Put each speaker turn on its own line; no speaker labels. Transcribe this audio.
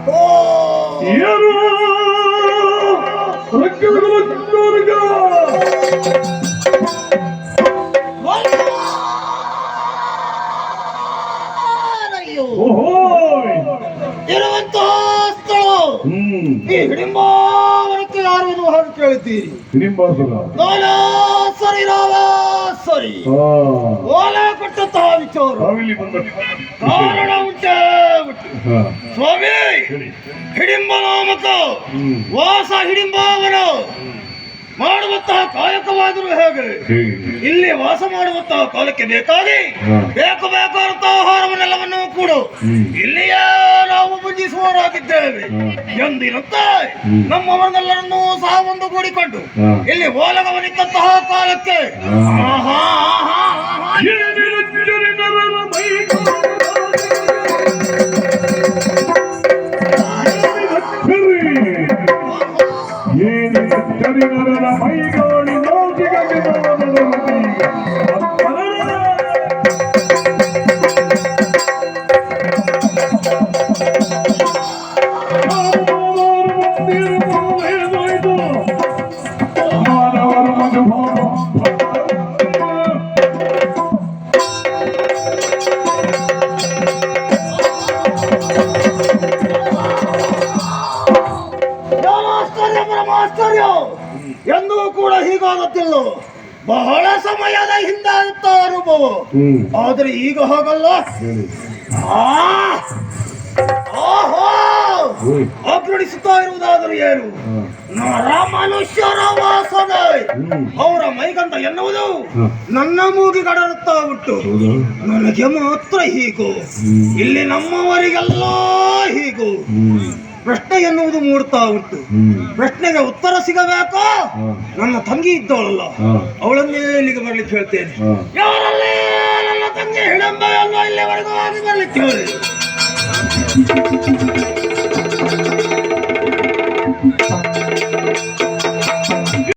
ಯಾರು
ಇರುವಂತಹ ಸ್ಥಳ ಈ ಹಿಡಿಂಬಾವನಕ್ಕೆ ಯಾರು ಎನ್ನುವ ಹಾಗೆ ಕೇಳಿದ್ದೀರಿ. ಸರಿ ಸರಿ ಓಲ ಕೊಟ್ಟಂತಹ ವಿಚಾರ ಕಾರಣ ಉಂಟೇ ಸ್ವಾಮಿ. ಹಿಡಿಂಬ ನಾಮಕ ವಾಸ ಹಿಡಿಂಬಾವನ ಮಾಡುವಂತಹ ಕಾಯಕವಾದರೂ ಹೇಗೆ ಇಲ್ಲಿ ವಾಸ ಮಾಡುವಂತಹ ಕಾಲಕ್ಕೆ ಬೇಕಾಗಿ ಬೇಕಾದಂತಹ ಆಹಾರವನ್ನೆಲ್ಲವನ್ನೂ ಕೂಡ ಇಲ್ಲಿಯೇ ನಾವು ಭುಜಿಸುವವರಾಗಿದ್ದೇವೆ ಎಂದಿರುತ್ತೆ. ನಮ್ಮವರನ್ನೆಲ್ಲರನ್ನೂ ಸಹ ಒಂದು ಕೂಡಿಕೊಂಡು ಇಲ್ಲಿ ಓಲಗವನಿದ್ದಂತಹ ಕಾಲಕ್ಕೆ
ಮೈಗಾಡಿ
ಎಂದೂ ಕೂಡ ಹೀಗಾಗುತ್ತಿಲ್ಲ. ಬಹಳ ಸಮಯದ ಹಿಂದಾಗುತ್ತ ಅನುಭವ. ಆದರೆ ಈಗ ಹಾಗಲ್ಲ. ಅಗ್ರಣಿಸುತ್ತಾ ಇರುವುದಾದರೂ ಏನು ಮನುಷ್ಯರ ವಾಸನೆ ಅವರ ಮೈಗಂಧ ಎನ್ನುವುದು ನನ್ನ ಮೂಗಿಗಡರುತ್ತಾ ಉಂಟು. ನನಗೆ ಮಾತ್ರ ಹೀಗೂ ಇಲ್ಲಿ ನಮ್ಮವರಿಗೆಲ್ಲ ಹೀಗೂ ಪ್ರಶ್ನೆ ಎನ್ನುವುದು ಮೂಡ್ತಾ ಉಂಟು. ಪ್ರಶ್ನೆಗೆ ಉತ್ತರ ಸಿಗಬೇಕೋ ನನ್ನ ತಂಗಿ ಇದ್ದವಳಲ್ಲ ಅವಳನ್ನೇ ಇಲ್ಲಿಗೆ ಬರ್ಲಿಕ್ಕೆ ಹೇಳ್ತೇನೆ. ಯಾರಲ್ಲಿ ನನ್ನ ತಂಗಿ ಹಿಡಂಬ ಅಲ್ವಾ ಇಲ್ಲಿವರೆಗೂ ಆಗಿ ಬರ್ಲಿಕ್ಕೆ ಹೇಳಿ.